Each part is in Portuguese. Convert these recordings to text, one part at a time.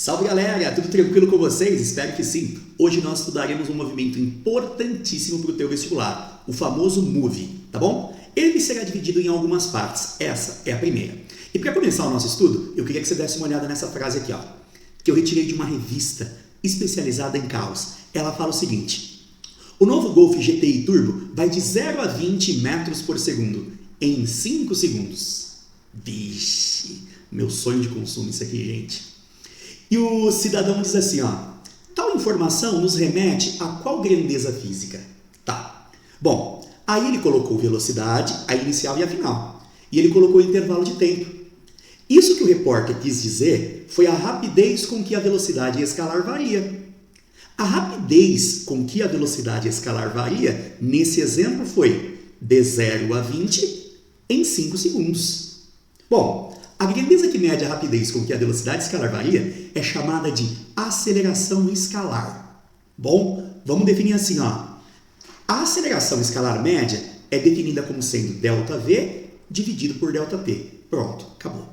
Salve galera, tudo tranquilo com vocês? Espero que sim. Hoje nós estudaremos um movimento importantíssimo para o teu vestibular, o famoso MOVE, tá bom? Ele será dividido em algumas partes, essa é a primeira. E para começar o nosso estudo, eu queria que você desse uma olhada nessa frase aqui, ó, que eu retirei de uma revista especializada em carros. Ela fala o seguinte: o novo Golf GTI Turbo vai de 0 a 20 metros por segundo em 5 segundos. Vixe, meu sonho de consumo isso aqui, gente. E o cidadão diz assim, ó, tal informação nos remete a qual grandeza física? Tá. Bom, aí ele colocou velocidade, a inicial e a final. E ele colocou intervalo de tempo. Isso que o repórter quis dizer foi a rapidez com que a velocidade escalar varia. A rapidez com que a velocidade escalar varia, nesse exemplo, foi de 0 a 20 em 5 segundos. Bom, a grandeza que mede a rapidez com que a velocidade escalar varia é chamada de aceleração escalar. Bom, vamos definir assim, ó. A aceleração escalar média é definida como sendo ΔV dividido por ΔT. Pronto, acabou.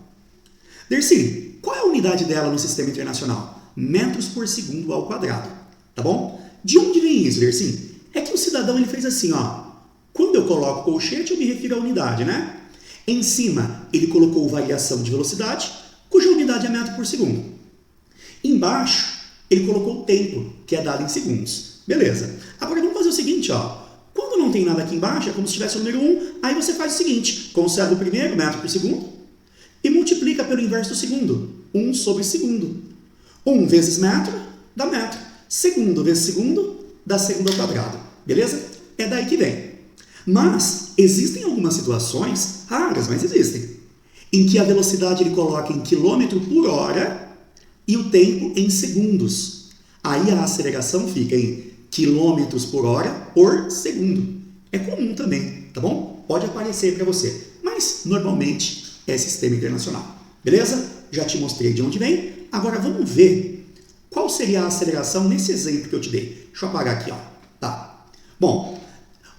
Dercy, qual é a unidade dela no sistema internacional? Metros por segundo ao quadrado, tá bom? De onde vem isso, Dercy? É que o cidadão ele fez assim, ó. Quando eu coloco colchete, eu me refiro à unidade, né? Em cima, ele colocou variação de velocidade, cuja unidade é metro por segundo. Embaixo, ele colocou o tempo, que é dado em segundos. Beleza. Agora vamos fazer o seguinte, ó. Quando não tem nada aqui embaixo, é como se tivesse o número 1, aí você faz o seguinte, conserva o primeiro, metro por segundo, e multiplica pelo inverso do segundo, 1 sobre segundo. 1 vezes metro, dá metro. Segundo vezes segundo, dá segundo ao quadrado. Beleza? É daí que vem. Mas existem algumas situações, raras, mas existem, em que a velocidade ele coloca em quilômetro por hora e o tempo em segundos. Aí a aceleração fica em quilômetros por hora por segundo. É comum também, tá bom? Pode aparecer para você, mas normalmente é sistema internacional. Beleza? Já te mostrei de onde vem. Agora vamos ver qual seria a aceleração nesse exemplo que eu te dei. Deixa eu apagar aqui, ó. Tá. Bom,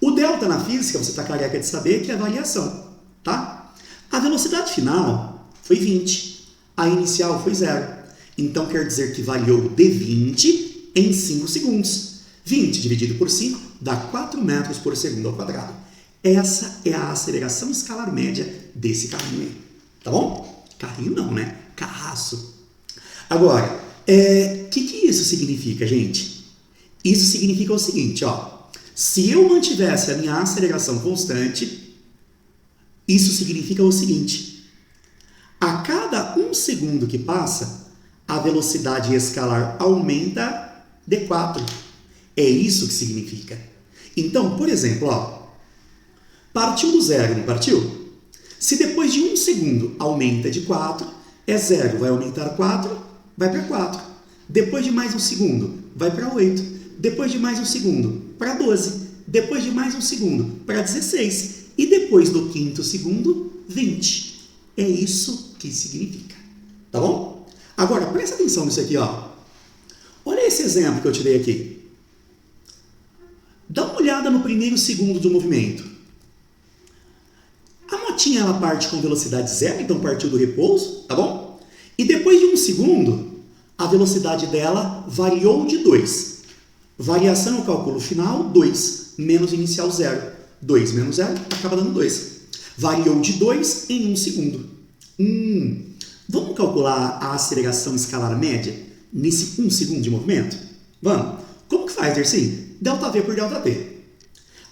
o delta na física, você está careca de saber que é a variação, tá? A velocidade final foi 20, a inicial foi 0. Então quer dizer que variou de 20 em 5 segundos. 20 dividido por 5 dá 4 metros por segundo ao quadrado. Essa é a aceleração escalar média desse carrinho aí, tá bom? Carrinho não, né? Carraço. Agora, que isso significa, gente? Isso significa o seguinte, ó. Se eu mantivesse a minha aceleração constante, isso significa o seguinte: a cada 1 segundo que passa, a velocidade escalar aumenta de 4. É isso que significa. Então, por exemplo, ó, partiu do 0, não partiu? Se depois de 1 segundo aumenta de 4, é 0, vai aumentar 4, vai para 4. Depois de mais 1 segundo, vai para 8. Depois de mais 1 segundo, para 12. Depois de mais 1 segundo, para 16. E depois do 5º segundo, 20. É isso que significa. Tá bom? Agora, presta atenção nisso aqui, ó. Olha esse exemplo que eu tirei aqui. Dá uma olhada no primeiro segundo do movimento. A motinha, ela parte com velocidade 0, então partiu do repouso, tá bom? E depois de 1 segundo, a velocidade dela variou de 2. Variação é o cálculo final, 2, menos inicial 0. 2 menos 0 acaba dando 2. Variou de 2 em 1 segundo. Vamos calcular a aceleração escalar média nesse 1 segundo de movimento? Vamos. Como que faz, Dercy? ΔV por ΔT.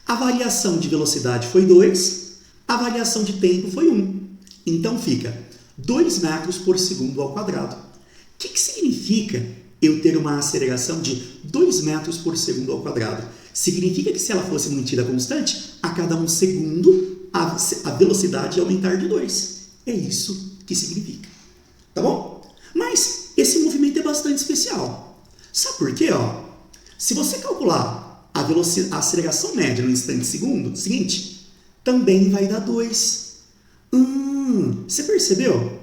A variação de velocidade foi 2, a variação de tempo foi 1. Então fica 2 metros por segundo ao quadrado. O que significa eu ter uma aceleração de 2 metros por segundo ao quadrado? Significa que se ela fosse mantida constante, a cada 1 segundo a velocidade ia aumentar de 2. É isso que significa. Tá bom? Mas esse movimento é bastante especial. Sabe por quê? Ó? Se você calcular a aceleração média no instante seguinte, também vai dar 2. Você percebeu?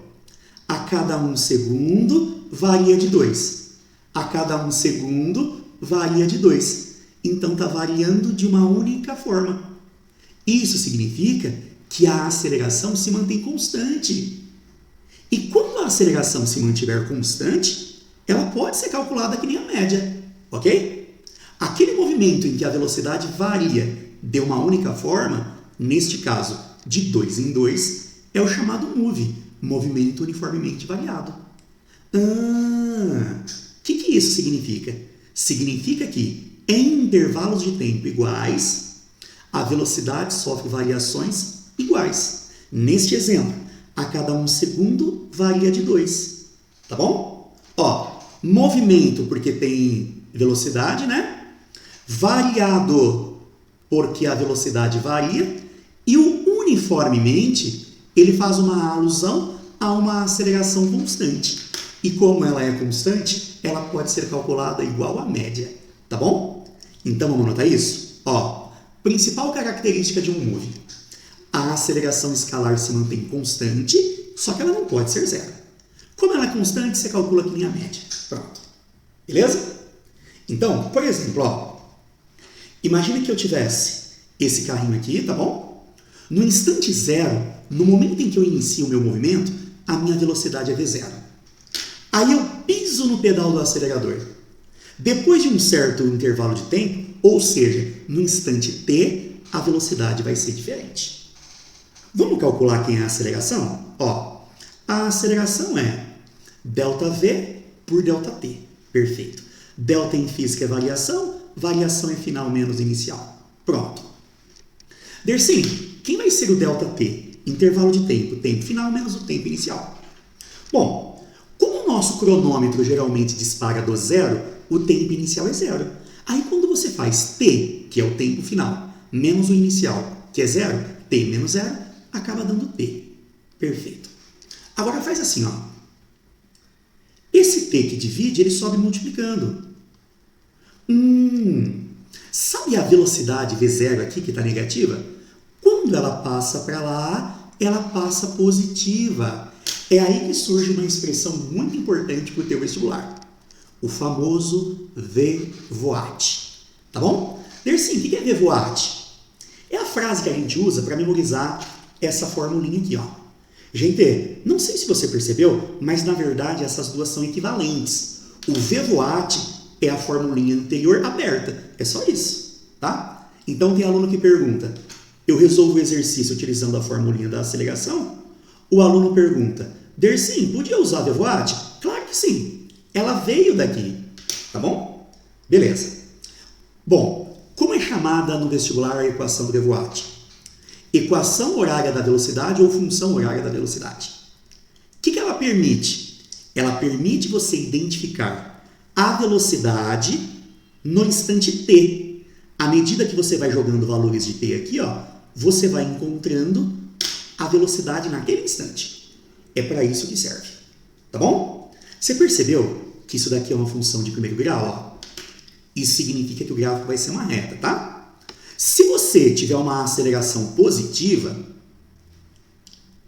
A cada 1 segundo varia de 2. A cada 1 segundo varia de 2. Então está variando de uma única forma. Isso significa que a aceleração se mantém constante. E quando a aceleração se mantiver constante, ela pode ser calculada que nem a média, ok? Aquele movimento em que a velocidade varia de uma única forma, neste caso de 2 em 2, é o chamado MOVE, movimento uniformemente variado. O que isso significa? Significa que em intervalos de tempo iguais, a velocidade sofre variações iguais. Neste exemplo, a cada 1 segundo varia de 2, tá bom? Ó, movimento porque tem velocidade, né? Variado porque a velocidade varia, e o uniformemente, ele faz uma alusão a uma aceleração constante. E como ela é constante, ela pode ser calculada igual à média, tá bom? Então vamos anotar isso? Ó, principal característica de um MOVE. A aceleração escalar se mantém constante, só que ela não pode ser zero. Como ela é constante, você calcula que nem a média. Pronto. Beleza? Então, por exemplo, ó, imagine que eu tivesse esse carrinho aqui, tá bom? No instante zero, no momento em que eu inicio o meu movimento, a minha velocidade é V0. Aí eu piso no pedal do acelerador. Depois de um certo intervalo de tempo, ou seja, no instante t, a velocidade vai ser diferente. Vamos calcular quem é a aceleração? Ó, a aceleração é ΔV por ΔT. Perfeito. Delta em física é variação, variação é final menos inicial. Pronto. Dersim, quem vai ser o ΔT? Intervalo de tempo, tempo final menos o tempo inicial. Bom, como o nosso cronômetro geralmente dispara do zero, o tempo inicial é zero. Aí quando você faz t, que é o tempo final, menos o inicial, que é zero, t menos zero, acaba dando t. Perfeito. Agora faz assim, ó. Esse t que divide, ele sobe multiplicando. Sabe a velocidade V0 aqui, que está negativa? Quando ela passa para lá, ela passa positiva. É aí que surge uma expressão muito importante para o teu vestibular. O famoso VVOAT. Tá bom? Dersim, o que é VVOAT? É a frase que a gente usa para memorizar essa formulinha aqui, ó. Gente, não sei se você percebeu, mas na verdade essas duas são equivalentes. O VVOAT é a formulinha anterior aberta. É só isso, tá? Então tem aluno que pergunta, eu resolvo o exercício utilizando a formulinha da aceleração? O aluno pergunta, Dersim, podia usar VVOAT? Claro que sim. Ela veio daqui, tá bom? Beleza. Bom, como é chamada no vestibular a equação do VVOAT? Equação horária da velocidade ou função horária da velocidade. O que ela permite? Ela permite você identificar a velocidade no instante t. À medida que você vai jogando valores de t aqui, ó, você vai encontrando a velocidade naquele instante. É para isso que serve. Tá bom? Você percebeu que isso daqui é uma função de primeiro grau? Ó? Isso significa que o gráfico vai ser uma reta, tá? Se você tiver uma aceleração positiva,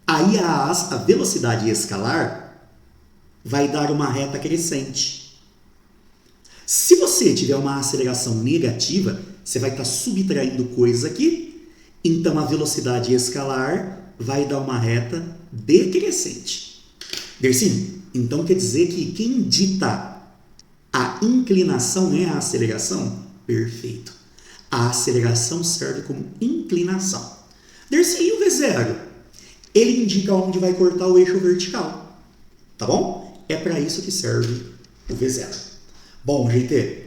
aí a velocidade escalar vai dar uma reta crescente. Se você tiver uma aceleração negativa, você vai estar subtraindo coisas aqui, então a velocidade escalar vai dar uma reta decrescente. Dersim, então quer dizer que quem dita a inclinação é a aceleração? Perfeito. A aceleração serve como inclinação. Dersim, e o V0? Ele indica onde vai cortar o eixo vertical. Tá bom? É para isso que serve o V0. Bom, gente,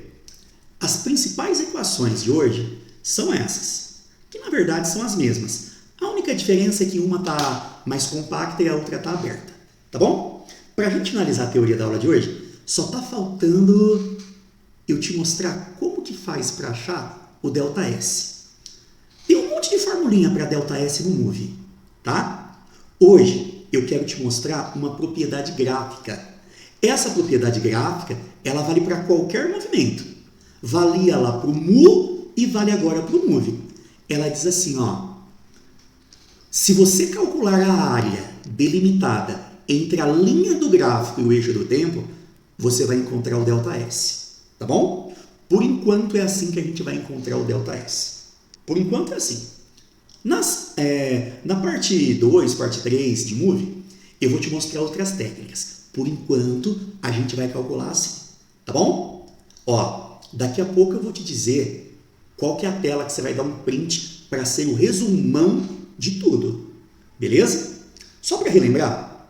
as principais equações de hoje são essas, que na verdade são as mesmas. A única diferença é que uma está mais compacta e a outra está aberta. Tá bom? Para a gente analisar a teoria da aula de hoje, só está faltando eu te mostrar como que faz para achar o ΔS. Tem um monte de formulinha para ΔS no MOVE, tá? Hoje eu quero te mostrar uma propriedade gráfica. Essa propriedade gráfica, ela vale para qualquer movimento. Valia lá para o MU e vale agora para o MOVE. Ela diz assim, ó, se você calcular a área delimitada entre a linha do gráfico e o eixo do tempo, você vai encontrar o ΔS, tá bom? Por enquanto é assim que a gente vai encontrar o ΔS. Por enquanto é assim. Na parte 2, parte 3 de MOVE, eu vou te mostrar outras técnicas. Por enquanto, a gente vai calcular assim, tá bom? Ó, daqui a pouco eu vou te dizer qual que é a tela que você vai dar um print para ser o resumão de tudo, beleza? Só para relembrar,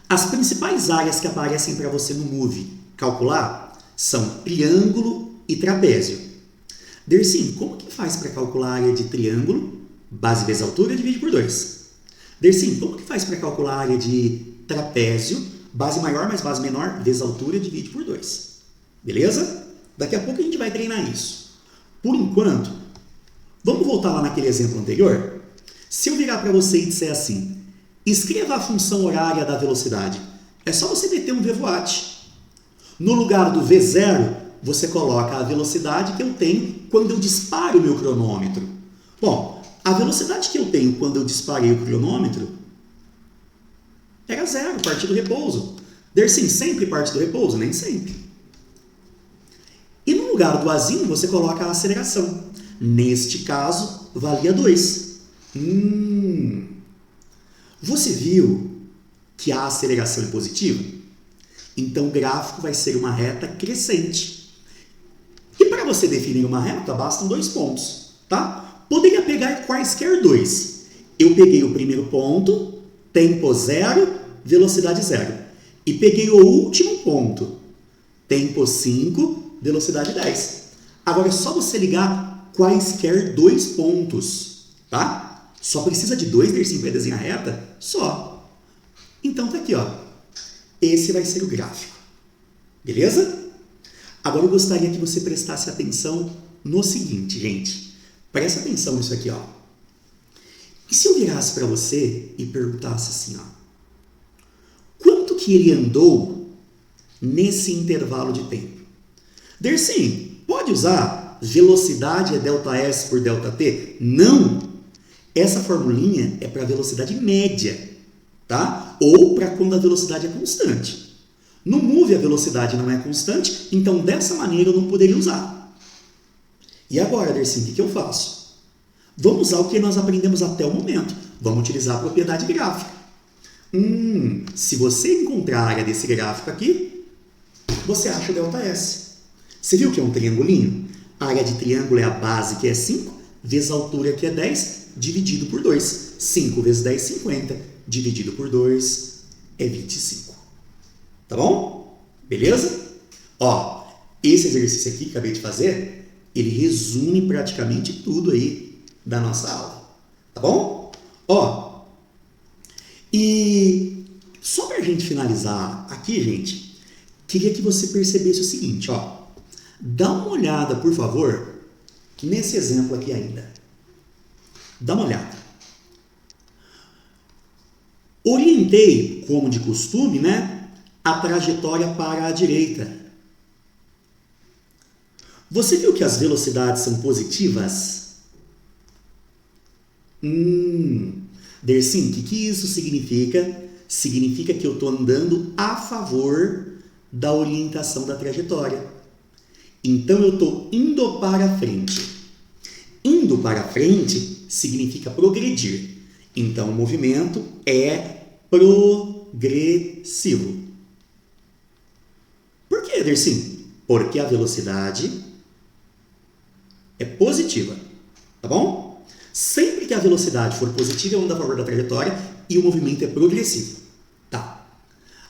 as principais áreas que aparecem para você no Move calcular são triângulo e trapézio. Dersim, como que faz para calcular a área de triângulo? Base vezes altura divide por 2. Dersim, como que faz para calcular a área de trapézio? Base maior mais base menor vezes altura divide por 2. Beleza? Daqui a pouco a gente vai treinar isso. Por enquanto, vamos voltar lá naquele exemplo anterior? Se eu virar para você e disser assim, escreva a função horária da velocidade. É só você meter um VVAT. No lugar do V0, você coloca a velocidade que eu tenho quando eu disparo o meu cronômetro. Bom, a velocidade que eu tenho quando eu disparei o cronômetro era 0, parte do repouso. Dersim, sempre parte do repouso? Nem sempre. E no lugar do azinho, você coloca a aceleração. Neste caso, valia 2. Você viu que a aceleração é positiva? Então o gráfico vai ser uma reta crescente. E para você definir uma reta, bastam 2 pontos, tá? Poderia pegar quaisquer 2. Eu peguei o primeiro ponto, tempo 0, velocidade 0. E peguei o último ponto, tempo 5, velocidade 10. Agora é só você ligar quaisquer 2 pontos, tá? Só precisa de 2 Dersim para desenhar a reta? Só. Então tá aqui, ó. Esse vai ser o gráfico. Beleza? Agora eu gostaria que você prestasse atenção no seguinte, gente. Presta atenção nisso aqui, ó. E se eu virasse para você e perguntasse assim, ó. Quanto que ele andou nesse intervalo de tempo? Dersim, pode usar velocidade é ΔS por ΔT? Não! Essa formulinha é para velocidade média, tá? Ou para quando a velocidade é constante. No Move a velocidade não é constante, então dessa maneira eu não poderia usar. E agora, Dersim, o que eu faço? Vamos usar o que nós aprendemos até o momento. Vamos utilizar a propriedade gráfica. Se você encontrar a área desse gráfico aqui, você acha o ΔS. Você viu que é um triangulinho? A área de triângulo é a base, que é 5, vezes a altura, que é 10, dividido por 2. 5 vezes 10, 50. Dividido por 2 é 25. Tá bom? Beleza? Ó, esse exercício aqui que acabei de fazer, ele resume praticamente tudo aí da nossa aula. Tá bom? Ó, e só pra gente finalizar aqui, gente, queria que você percebesse o seguinte, ó. Dá uma olhada, por favor, nesse exemplo aqui ainda. Dá uma olhada. Orientei, como de costume, né, a trajetória para a direita. Você viu que as velocidades são positivas? Dersim, o que isso significa? Significa que eu estou andando a favor da orientação da trajetória. Então eu estou indo para frente. Indo para frente significa progredir. Então o movimento é progressivo. Por que, Dersim? Porque a velocidade é positiva. Tá bom? Sempre que a velocidade for positiva, eu ando a favor da trajetória e o movimento é progressivo. Tá.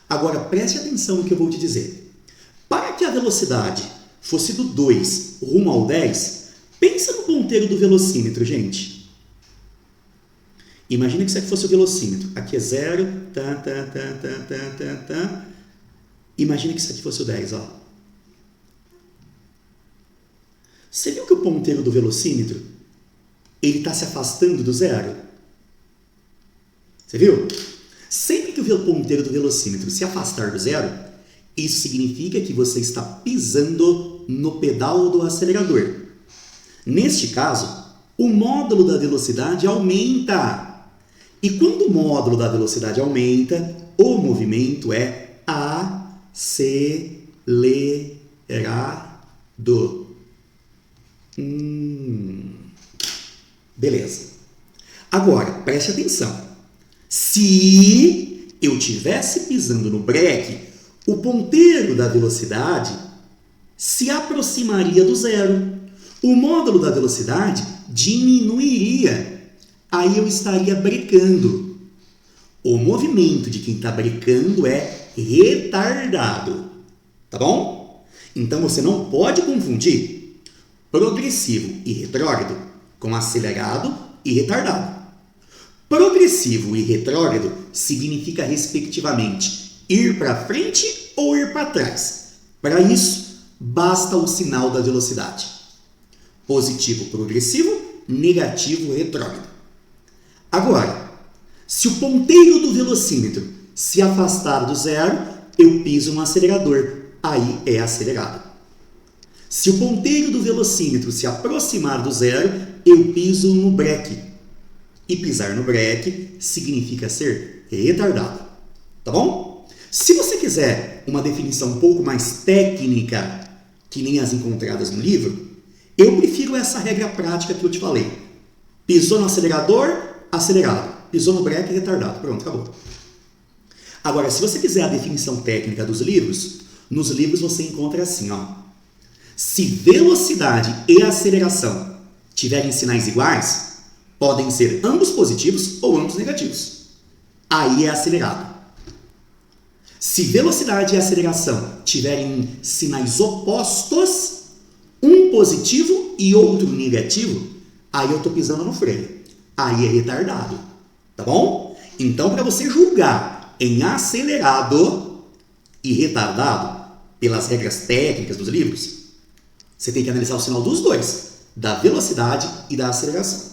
Agora preste atenção no que eu vou te dizer. Para que a velocidade fosse do 2 rumo ao 10, pensa no ponteiro do velocímetro, gente. Imagina que isso aqui fosse o velocímetro. Aqui é 0. Imagina que isso aqui fosse o 10, ó. Você viu que o ponteiro do velocímetro, ele está se afastando do 0? Você viu? Sempre que o ponteiro do velocímetro se afastar do 0, isso significa que você está pisando no pedal do acelerador. Neste caso, o módulo da velocidade aumenta. E quando o módulo da velocidade aumenta, o movimento é acelerado. Beleza. Agora, preste atenção. Se eu estivesse pisando no breque, o ponteiro da velocidade se aproximaria do zero. O módulo da velocidade diminuiria. Aí eu estaria brecando. O movimento de quem está brecando é retardado. Tá bom? Então você não pode confundir progressivo e retrógrado com acelerado e retardado. Progressivo e retrógrado significa, respectivamente, ir para frente ou ir para trás. Para isso, basta o sinal da velocidade. Positivo progressivo, negativo retrógrado. Agora, se o ponteiro do velocímetro se afastar do zero, eu piso no acelerador. Aí é acelerado. Se o ponteiro do velocímetro se aproximar do zero, eu piso no breque. E pisar no breque significa ser retardado. Tá bom? Se você quiser uma definição um pouco mais técnica, que nem as encontradas no livro, eu prefiro essa regra prática que eu te falei. Pisou no acelerador, acelerado. Pisou no breque, retardado. Pronto, acabou. Agora, se você quiser a definição técnica dos livros, nos livros você encontra assim, ó. Se velocidade e aceleração tiverem sinais iguais, podem ser ambos positivos ou ambos negativos. Aí é acelerado. Se velocidade e aceleração tiverem sinais opostos, um positivo e outro negativo, aí eu estou pisando no freio. Aí é retardado. Tá bom? Então, para você julgar em acelerado e retardado, pelas regras técnicas dos livros, você tem que analisar o sinal dos dois, da velocidade e da aceleração.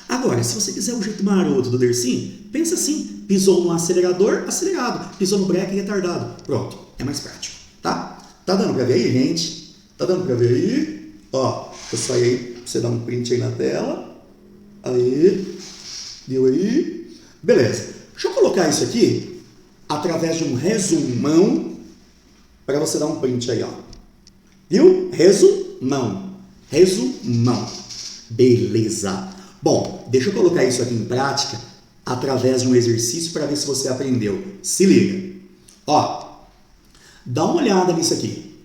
Agora, se você quiser o jeito maroto do Dersim, pensa assim, pisou no acelerador, acelerado, pisou no breque, retardado. Pronto, é mais prático, tá? Tá dando pra ver aí, gente? Tá dando pra ver aí? Ó, eu saí aí, pra você dar um print aí na tela. Aí, deu aí? Beleza. Deixa eu colocar isso aqui através de um resumão para você dar um print aí, ó. Viu? Resumão. Resumão. Beleza. Bom, deixa eu colocar isso aqui em prática através de um exercício para ver se você aprendeu. Se liga. Ó, dá uma olhada nisso aqui.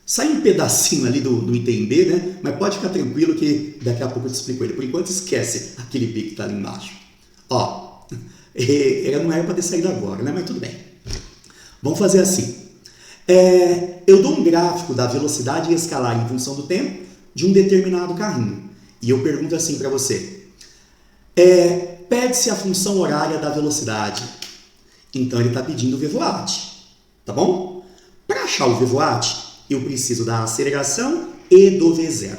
Sai um pedacinho ali do entender, né? Mas pode ficar tranquilo que daqui a pouco eu te explico ele. Por enquanto, esquece aquele B que está ali embaixo. Ó, ela não era para ter saído agora, né? Mas tudo bem. Vamos fazer assim. Eu dou um gráfico da velocidade escalar em função do tempo de um determinado carrinho. E eu pergunto assim para você. Pede-se a função horária da velocidade. Então, ele está pedindo o VVAT. Tá bom? Para achar o VVAT, eu preciso da aceleração e do V0.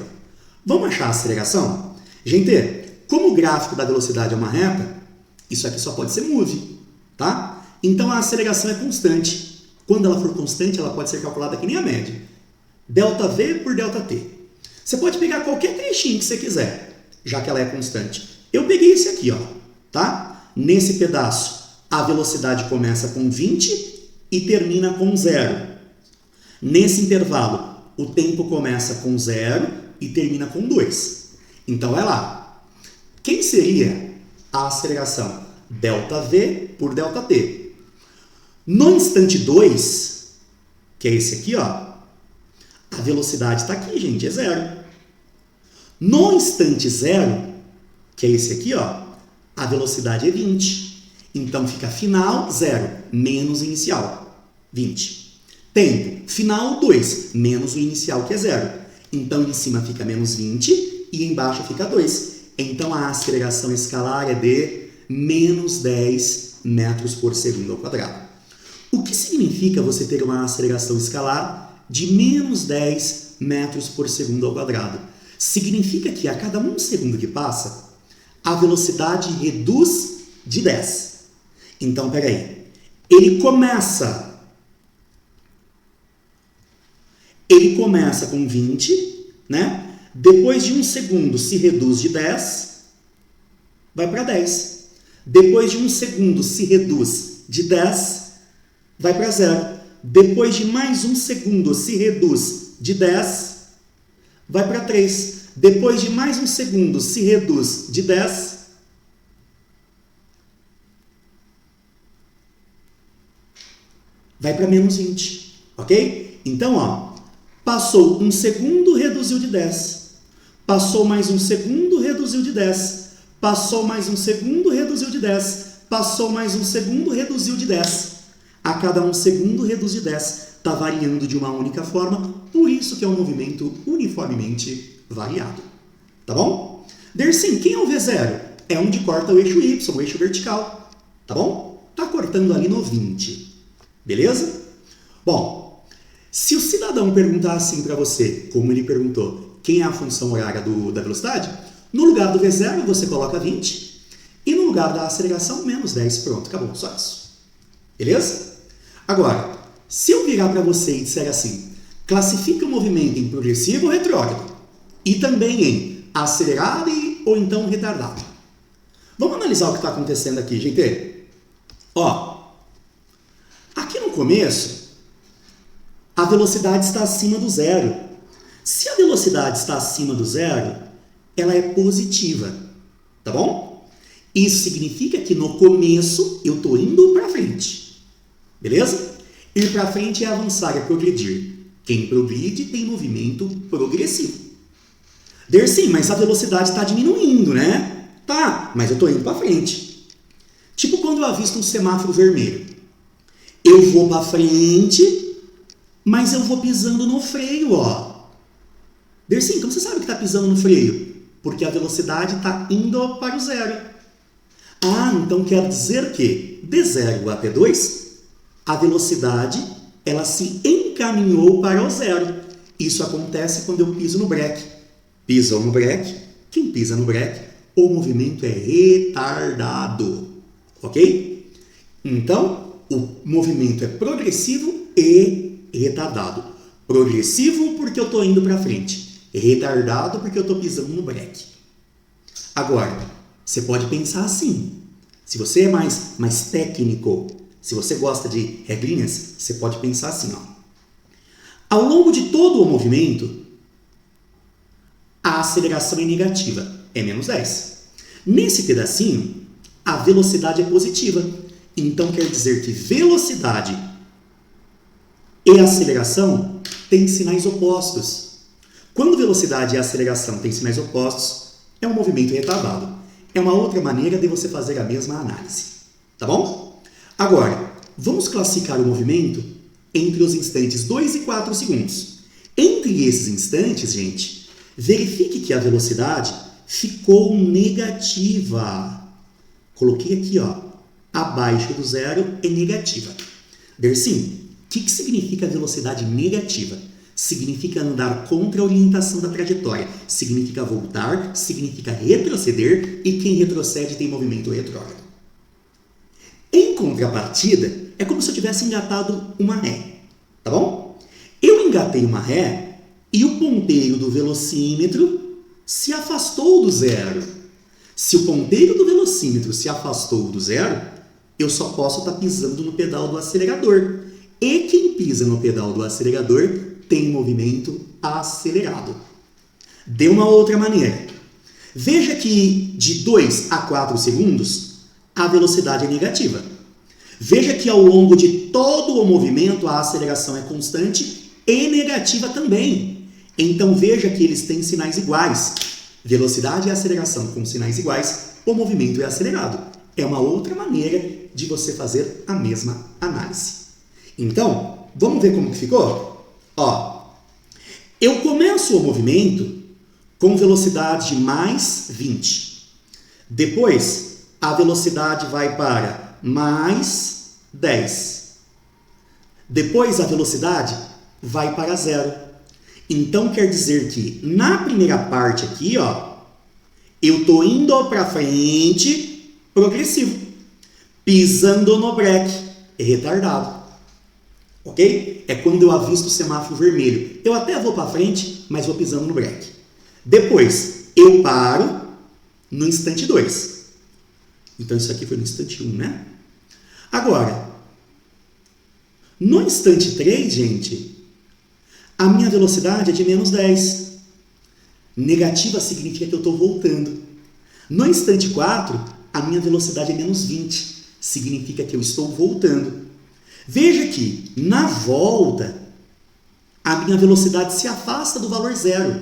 Vamos achar a aceleração? Gente, como o gráfico da velocidade é uma reta, isso aqui só pode ser move, tá? Então, a aceleração é constante. Quando ela for constante, ela pode ser calculada que nem a média. ΔV por ΔT. Você pode pegar qualquer trechinho que você quiser, já que ela é constante. Eu peguei esse aqui, ó, tá? Nesse pedaço, a velocidade começa com 20 e termina com 0. Nesse intervalo, o tempo começa com 0 e termina com 2. Então, vai lá. Quem seria a aceleração? ΔV por ΔT. No instante 2, que é esse aqui, ó, a velocidade está aqui, gente, é 0. No instante 0, que é esse aqui, ó, a velocidade é 20. Então, fica final 0, menos inicial, 20. Tempo, final 2, menos o inicial, que é 0. Então, em cima fica menos 20 e embaixo fica 2. Então, a aceleração escalar é de menos 10 metros por segundo ao quadrado. O que significa você ter uma aceleração escalar de menos 10 metros por segundo ao quadrado? Significa que a cada 1 segundo que passa, a velocidade reduz de 10. Então, peraí. Ele começa com 20, né? Depois de 1 segundo se reduz de 10, vai para 10. Depois de 1 segundo se reduz de 10, vai para 0. Depois de mais 1 segundo se reduz de 10, vai para 3. Depois de mais 1 segundo se reduz de 10, vai para menos 20, ok? Então, ó, passou um segundo, reduziu de 10. Passou mais um segundo, reduziu de 10. Passou mais um segundo, reduziu de 10. Passou mais um segundo, reduziu de 10. A cada um segundo reduz de 10. Está variando de uma única forma, por isso que é um movimento uniformemente variado. Tá bom? Dersim, quem é o V0? É onde corta o eixo Y, o eixo vertical. Tá bom? Está cortando ali no 20. Beleza? Bom, se o cidadão perguntar assim para você, como ele perguntou, quem é a função horária da velocidade? No lugar do V0 você coloca 20 e no lugar da aceleração menos 10. Pronto, acabou, só isso. Beleza? Agora, se eu virar para você e disser assim, classifique o movimento em progressivo ou retrógrado e também em acelerado ou então retardado. Vamos analisar o que está acontecendo aqui, gente. Ó, aqui no começo, a velocidade está acima do zero. Se a velocidade está acima do zero, ela é positiva, tá bom? Isso significa que no começo eu estou indo para frente, beleza? Ir para frente é avançar, é progredir. Quem progride tem movimento progressivo. Dersim, mas a velocidade está diminuindo, né? Tá, mas eu estou indo para frente. Tipo quando eu avisto um semáforo vermelho. Eu vou para frente, mas eu vou pisando no freio, ó. Dersim, como você sabe que está pisando no freio? Porque a velocidade está indo para o zero. Ah, então quer dizer que de 0 até 2, a velocidade ela se encaminhou para o zero. Isso acontece quando eu piso no breque. Pisou no breque, quem pisa no breque, o movimento é retardado. Ok? Então, o movimento é progressivo e retardado. Progressivo porque eu estou indo para frente. Retardado porque eu estou pisando no breque. Agora, você pode pensar assim. Se você é mais técnico, se você gosta de regrinhas, você pode pensar assim, ó. Ao longo de todo o movimento, a aceleração é negativa, é menos 10. Nesse pedacinho, a velocidade é positiva. Então quer dizer que velocidade e aceleração têm sinais opostos. Quando velocidade e aceleração têm sinais opostos, é um movimento retardado. É uma outra maneira de você fazer a mesma análise. Tá bom? Agora, vamos classificar o movimento entre os instantes 2 e 4 segundos. Entre esses instantes, gente, verifique que a velocidade ficou negativa. Coloquei aqui, ó, abaixo do zero é negativa. Dersim, o que significa velocidade negativa? Significa andar contra a orientação da trajetória. Significa voltar, significa retroceder, e quem retrocede tem movimento retrógrado. Em contrapartida, é como se eu tivesse engatado uma ré, tá bom? Eu engatei uma ré e o ponteiro do velocímetro se afastou do zero. Se o ponteiro do velocímetro se afastou do zero, eu só posso estar pisando no pedal do acelerador. E quem pisa no pedal do acelerador tem movimento acelerado. De uma outra maneira, veja que de 2 a 4 segundos, a velocidade é negativa. Veja que ao longo de todo o movimento, a aceleração é constante e negativa também. Então veja que eles têm sinais iguais. Velocidade e aceleração com sinais iguais, o movimento é acelerado. É uma outra maneira de você fazer a mesma análise. Então, vamos ver como que ficou? Ó, eu começo o movimento com velocidade de mais 20. Depois, a velocidade vai para mais 10. Depois, a velocidade vai para 0. Então, quer dizer que na primeira parte aqui, ó, eu estou indo para frente, progressivo. Pisando no breque, é retardado. Ok? É quando eu avisto o semáforo vermelho. Eu até vou para frente, mas vou pisando no breque. Depois, eu paro no instante 2. Então, isso aqui foi no instante 1, né? Agora, no instante 3, gente, a minha velocidade é de menos 10. Negativa significa que eu estou voltando. No instante 4, a minha velocidade é menos 20. Significa que eu estou voltando. Veja que, na volta, a minha velocidade se afasta do valor zero.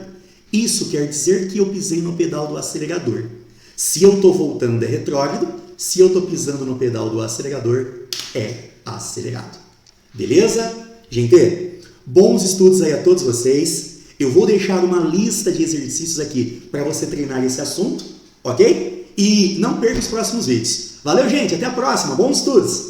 Isso quer dizer que eu pisei no pedal do acelerador. Se eu estou voltando é retrógrado, se eu estou pisando no pedal do acelerador é acelerado. Beleza? Gente, bons estudos aí a todos vocês. Eu vou deixar uma lista de exercícios aqui para você treinar esse assunto, ok? E não perca os próximos vídeos. Valeu, gente. Até a próxima. Bons estudos!